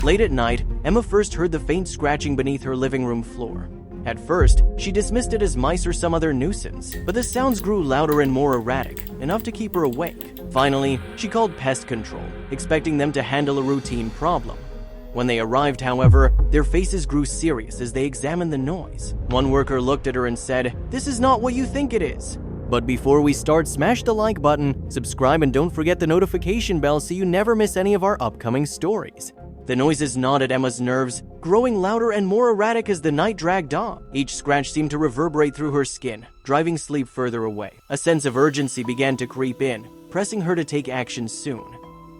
Late at night, Emma first heard the faint scratching beneath her living room floor. At first, she dismissed it as mice or some other nuisance, but the sounds grew louder and more erratic, enough to keep her awake. Finally, she called Pest Control, expecting them to handle a routine problem. When they arrived, however, their faces grew serious as they examined the noise. One worker looked at her and said, "This is not what you think it is." But before we start, smash the like button, subscribe, and don't forget the notification bell so you never miss any of our upcoming stories. The noises gnawed at Emma's nerves, growing louder and more erratic as the night dragged on. Each scratch seemed to reverberate through her skin, driving sleep further away. A sense of urgency began to creep in, pressing her to take action soon.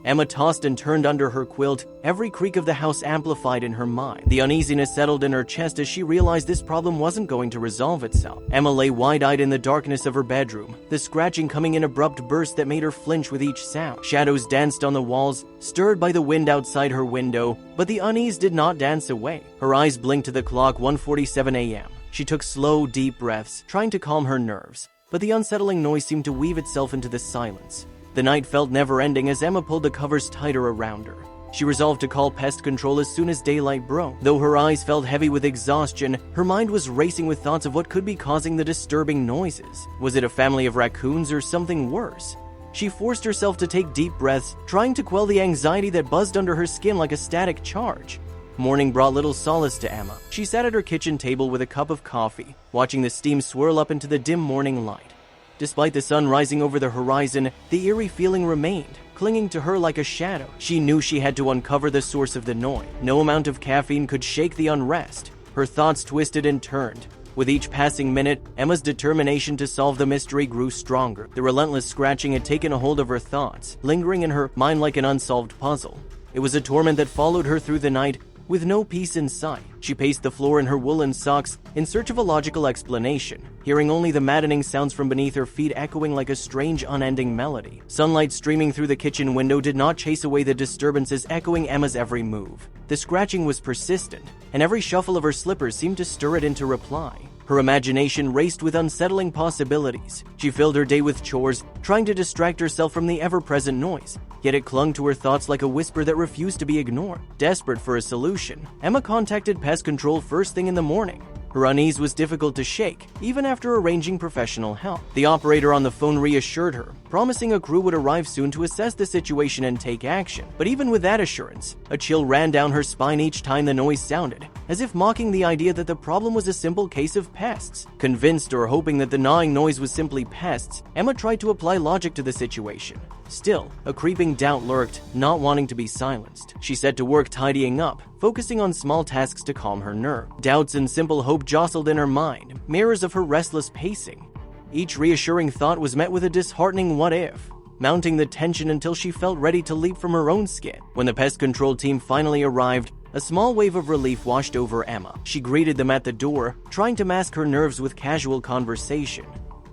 Emma tossed and turned under her quilt, every creak of the house amplified in her mind. The uneasiness settled in her chest as she realized this problem wasn't going to resolve itself. Emma lay wide-eyed in the darkness of her bedroom, the scratching coming in abrupt bursts that made her flinch with each sound. Shadows danced on the walls, stirred by the wind outside her window, but the unease did not dance away. Her eyes blinked to the clock, 1:47 a.m. She took slow, deep breaths, trying to calm her nerves, but the unsettling noise seemed to weave itself into the silence. The night felt never-ending as Emma pulled the covers tighter around her. She resolved to call Pest Control as soon as daylight broke. Though her eyes felt heavy with exhaustion, her mind was racing with thoughts of what could be causing the disturbing noises. Was it a family of raccoons or something worse? She forced herself to take deep breaths, trying to quell the anxiety that buzzed under her skin like a static charge. Morning brought little solace to Emma. She sat at her kitchen table with a cup of coffee, watching the steam swirl up into the dim morning light. Despite the sun rising over the horizon, the eerie feeling remained, clinging to her like a shadow. She knew she had to uncover the source of the noise. No amount of caffeine could shake the unrest. Her thoughts twisted and turned. With each passing minute, Emma's determination to solve the mystery grew stronger. The relentless scratching had taken a hold of her thoughts, lingering in her mind like an unsolved puzzle. It was a torment that followed her through the night, with no peace in sight. She paced the floor in her woolen socks in search of a logical explanation, hearing only the maddening sounds from beneath her feet echoing like a strange, unending melody. Sunlight streaming through the kitchen window did not chase away the disturbances echoing Emma's every move. The scratching was persistent, and every shuffle of her slippers seemed to stir it into reply. Her imagination raced with unsettling possibilities. She filled her day with chores, trying to distract herself from the ever-present noise, yet it clung to her thoughts like a whisper that refused to be ignored. Desperate for a solution, Emma contacted Pest Control first thing in the morning. Her unease was difficult to shake, even after arranging professional help. The operator on the phone reassured her, promising a crew would arrive soon to assess the situation and take action. But even with that assurance, a chill ran down her spine each time the noise sounded, as if mocking the idea that the problem was a simple case of pests. Convinced or hoping that the gnawing noise was simply pests, Emma tried to apply logic to the situation. Still, a creeping doubt lurked, not wanting to be silenced. She set to work tidying up, focusing on small tasks to calm her nerve. Doubts and simple hope jostled in her mind, mirrors of her restless pacing. Each reassuring thought was met with a disheartening what if, mounting the tension until she felt ready to leap from her own skin. When the pest control team finally arrived, a small wave of relief washed over Emma. She greeted them at the door, trying to mask her nerves with casual conversation.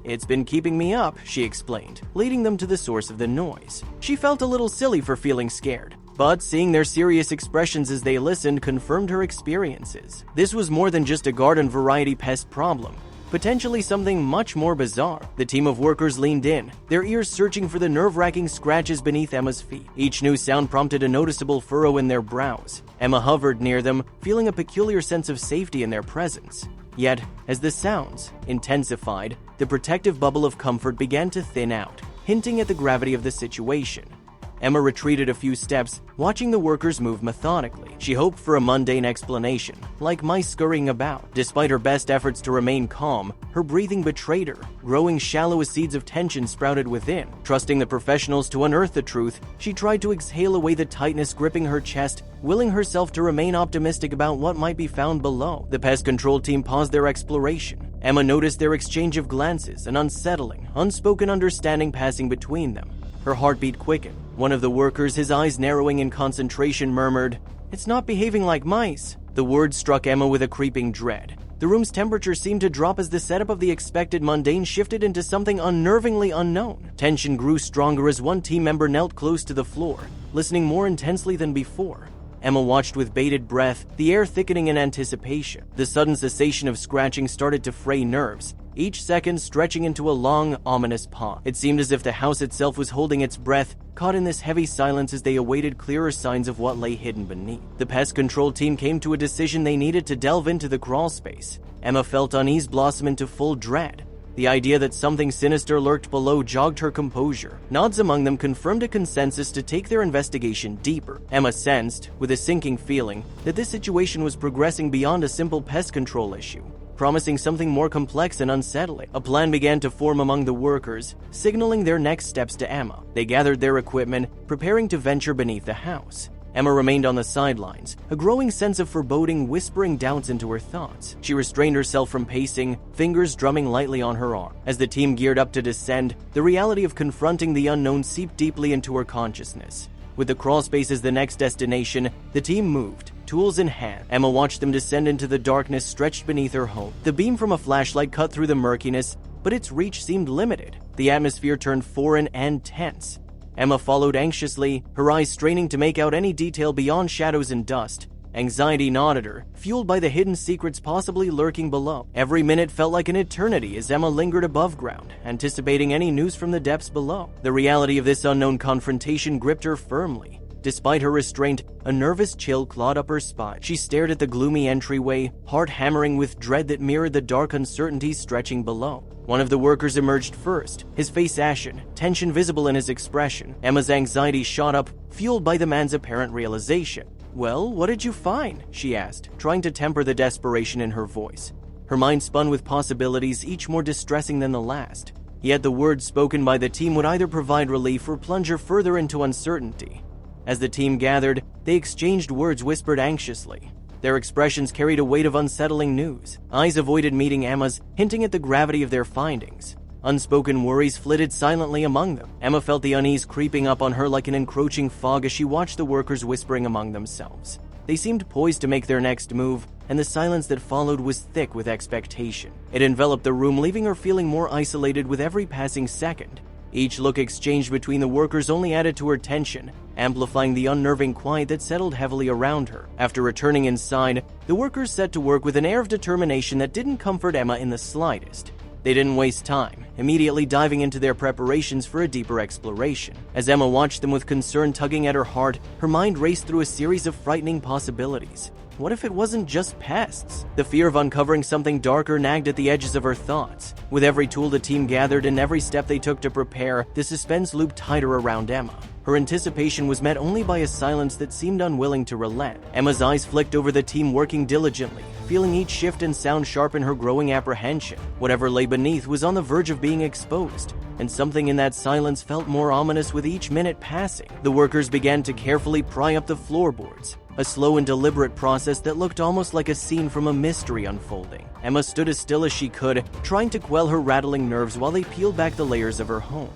"It's been keeping me up," she explained, leading them to the source of the noise. She felt a little silly for feeling scared, but seeing their serious expressions as they listened confirmed her experiences. This was more than just a garden variety pest problem, potentially something much more bizarre. The team of workers leaned in, their ears searching for the nerve-wracking scratches beneath Emma's feet. Each new sound prompted a noticeable furrow in their brows. Emma hovered near them, feeling a peculiar sense of safety in their presence. Yet, as the sounds intensified, the protective bubble of comfort began to thin out, hinting at the gravity of the situation. Emma retreated a few steps, watching the workers move methodically. She hoped for a mundane explanation, like mice scurrying about. Despite her best efforts to remain calm, her breathing betrayed her, growing shallow as seeds of tension sprouted within. Trusting the professionals to unearth the truth, she tried to exhale away the tightness gripping her chest, willing herself to remain optimistic about what might be found below. The pest control team paused their exploration. Emma noticed their exchange of glances, an unsettling, unspoken understanding passing between them. Her heartbeat quickened. One of the workers, his eyes narrowing in concentration, murmured, "It's not behaving like mice." The word struck Emma with a creeping dread. The room's temperature seemed to drop as the setup of the expected mundane shifted into something unnervingly unknown. Tension grew stronger as one team member knelt close to the floor, listening more intensely than before. Emma watched with bated breath, the air thickening in anticipation. The sudden cessation of scratching started to fray nerves, each second stretching into a long, ominous pause. It seemed as if the house itself was holding its breath, caught in this heavy silence as they awaited clearer signs of what lay hidden beneath. The pest control team came to a decision: they needed to delve into the crawl space. Emma felt unease blossom into full dread. The idea that something sinister lurked below jogged her composure. Nods among them confirmed a consensus to take their investigation deeper. Emma sensed, with a sinking feeling, that this situation was progressing beyond a simple pest control issue, promising something more complex and unsettling. A plan began to form among the workers, signaling their next steps to Emma. They gathered their equipment, preparing to venture beneath the house. Emma remained on the sidelines, a growing sense of foreboding whispering doubts into her thoughts. She restrained herself from pacing, fingers drumming lightly on her arm. As the team geared up to descend, the reality of confronting the unknown seeped deeply into her consciousness. With the crawl space as the next destination, the team moved, tools in hand. Emma watched them descend into the darkness stretched beneath her home. The beam from a flashlight cut through the murkiness, but its reach seemed limited. The atmosphere turned foreign and tense. Emma followed anxiously, her eyes straining to make out any detail beyond shadows and dust. Anxiety gnawed her, fueled by the hidden secrets possibly lurking below. Every minute felt like an eternity as Emma lingered above ground, anticipating any news from the depths below. The reality of this unknown confrontation gripped her firmly. Despite her restraint, a nervous chill clawed up her spine. She stared at the gloomy entryway, heart hammering with dread that mirrored the dark uncertainties stretching below. One of the workers emerged first, his face ashen, tension visible in his expression. Emma's anxiety shot up, fueled by the man's apparent realization. "Well, what did you find?" she asked, trying to temper the desperation in her voice. Her mind spun with possibilities, each more distressing than the last. Yet the words spoken by the team would either provide relief or plunge her further into uncertainty. As the team gathered, they exchanged words whispered anxiously. Their expressions carried a weight of unsettling news. Eyes avoided meeting Emma's, hinting at the gravity of their findings. Unspoken worries flitted silently among them. Emma felt the unease creeping up on her like an encroaching fog as she watched the workers whispering among themselves. They seemed poised to make their next move, and the silence that followed was thick with expectation. It enveloped the room, leaving her feeling more isolated with every passing second. Each look exchanged between the workers only added to her tension, amplifying the unnerving quiet that settled heavily around her. After returning inside, the workers set to work with an air of determination that didn't comfort Emma in the slightest. They didn't waste time, immediately diving into their preparations for a deeper exploration. As Emma watched them with concern tugging at her heart, her mind raced through a series of frightening possibilities. What if it wasn't just pests? The fear of uncovering something darker nagged at the edges of her thoughts. With every tool the team gathered and every step they took to prepare, the suspense looped tighter around Emma. Her anticipation was met only by a silence that seemed unwilling to relent. Emma's eyes flicked over the team working diligently, feeling each shift and sound sharpen her growing apprehension. Whatever lay beneath was on the verge of being exposed, and something in that silence felt more ominous with each minute passing. The workers began to carefully pry up the floorboards, a slow and deliberate process that looked almost like a scene from a mystery unfolding. Emma stood as still as she could, trying to quell her rattling nerves while they peeled back the layers of her home.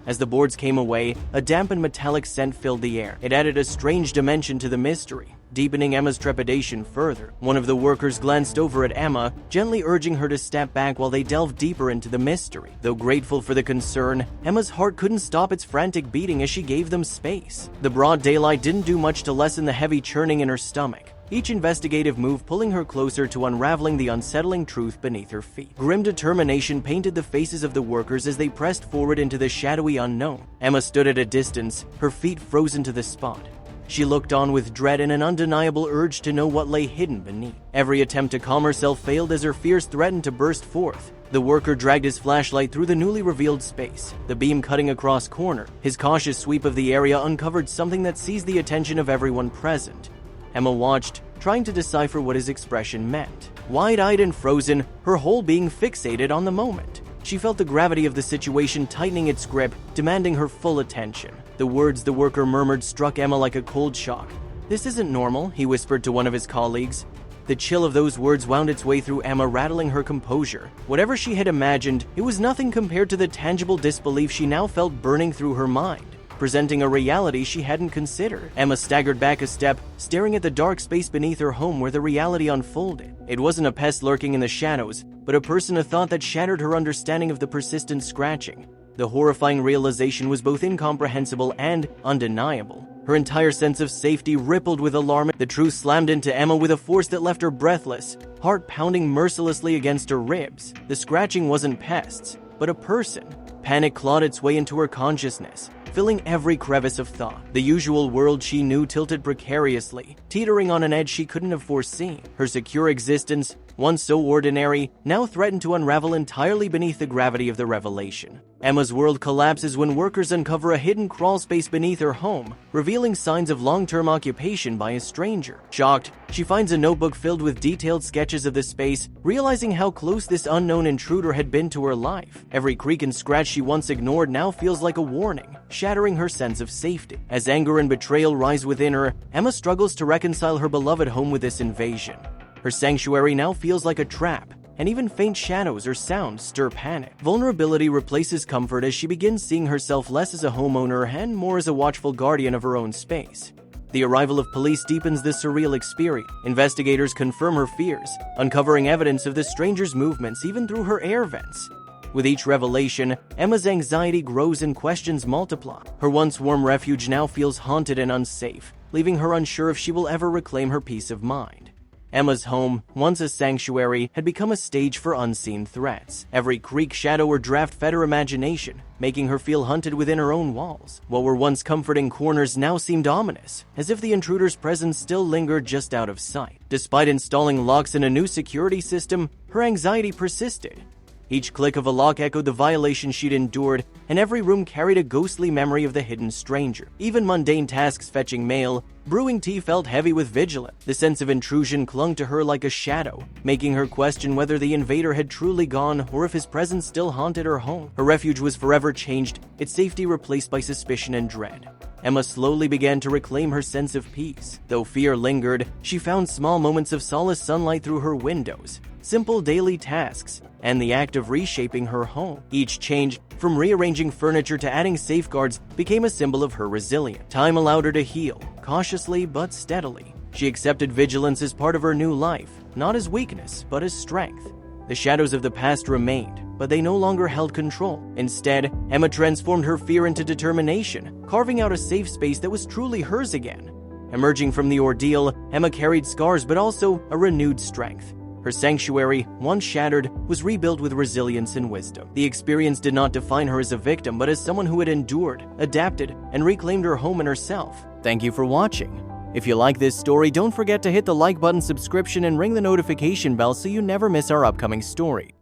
As the boards came away, a damp and metallic scent filled the air. It added a strange dimension to the mystery, deepening Emma's trepidation further. One of the workers glanced over at Emma, gently urging her to step back while they delved deeper into the mystery. Though grateful for the concern, Emma's heart couldn't stop its frantic beating as she gave them space. The broad daylight didn't do much to lessen the heavy churning in her stomach, each investigative move pulling her closer to unraveling the unsettling truth beneath her feet. Grim determination painted the faces of the workers as they pressed forward into the shadowy unknown. Emma stood at a distance, her feet frozen to the spot. She looked on with dread and an undeniable urge to know what lay hidden beneath. Every attempt to calm herself failed as her fears threatened to burst forth. The worker dragged his flashlight through the newly revealed space, the beam cutting across corner. His cautious sweep of the area uncovered something that seized the attention of everyone present. Emma watched, trying to decipher what his expression meant. Wide-eyed and frozen, her whole being fixated on the moment. She felt the gravity of the situation tightening its grip, demanding her full attention. The words the worker murmured struck Emma like a cold shock. "This isn't normal," he whispered to one of his colleagues. The chill of those words wound its way through Emma, rattling her composure. Whatever she had imagined, it was nothing compared to the tangible disbelief she now felt burning through her mind, presenting a reality she hadn't considered. Emma staggered back a step, staring at the dark space beneath her home where the reality unfolded. It wasn't a pest lurking in the shadows, but a person, a thought that shattered her understanding of the persistent scratching. The horrifying realization was both incomprehensible and undeniable. Her entire sense of safety rippled with alarm. The truth slammed into Emma with a force that left her breathless, heart pounding mercilessly against her ribs. The scratching wasn't Pest's, but a person. Panic clawed its way into her consciousness, filling every crevice of thought. The usual world she knew tilted precariously, teetering on an edge she couldn't have foreseen. Her secure existence, once so ordinary, now threatened to unravel entirely beneath the gravity of the revelation. Emma's world collapses when workers uncover a hidden crawlspace beneath her home, revealing signs of long-term occupation by a stranger. Shocked, she finds a notebook filled with detailed sketches of the space, realizing how close this unknown intruder had been to her life. Every creak and scratch she once ignored now feels like a warning, shattering her sense of safety. As anger and betrayal rise within her, Emma struggles to reconcile her beloved home with this invasion. Her sanctuary now feels like a trap, and even faint shadows or sounds stir panic. Vulnerability replaces comfort as she begins seeing herself less as a homeowner and more as a watchful guardian of her own space. The arrival of police deepens this surreal experience. Investigators confirm her fears, uncovering evidence of the stranger's movements even through her air vents. With each revelation, Emma's anxiety grows and questions multiply. Her once warm refuge now feels haunted and unsafe, leaving her unsure if she will ever reclaim her peace of mind. Emma's home, once a sanctuary, had become a stage for unseen threats. Every creak, shadow, or draft fed her imagination, making her feel hunted within her own walls. What were once comforting corners now seemed ominous, as if the intruder's presence still lingered just out of sight. Despite installing locks and a new security system, her anxiety persisted. Each click of a lock echoed the violation she'd endured, and every room carried a ghostly memory of the hidden stranger. Even mundane tasks fetching mail, brewing tea felt heavy with vigilance. The sense of intrusion clung to her like a shadow, making her question whether the invader had truly gone or if his presence still haunted her home. Her refuge was forever changed, its safety replaced by suspicion and dread. Emma slowly began to reclaim her sense of peace. Though fear lingered, she found small moments of solace: sunlight through her windows, simple daily tasks, and the act of reshaping her home. Each change, from rearranging furniture to adding safeguards, became a symbol of her resilience. Time allowed her to heal, cautiously but steadily. She accepted vigilance as part of her new life, not as weakness, but as strength. The shadows of the past remained, but they no longer held control. Instead, Emma transformed her fear into determination, carving out a safe space that was truly hers again. Emerging from the ordeal, Emma carried scars but also a renewed strength. Her sanctuary, once shattered, was rebuilt with resilience and wisdom. The experience did not define her as a victim, but as someone who had endured, adapted, and reclaimed her home and herself. Thank you for watching. If you like this story, don't forget to hit the like button, subscription, and ring the notification bell so you never miss our upcoming story.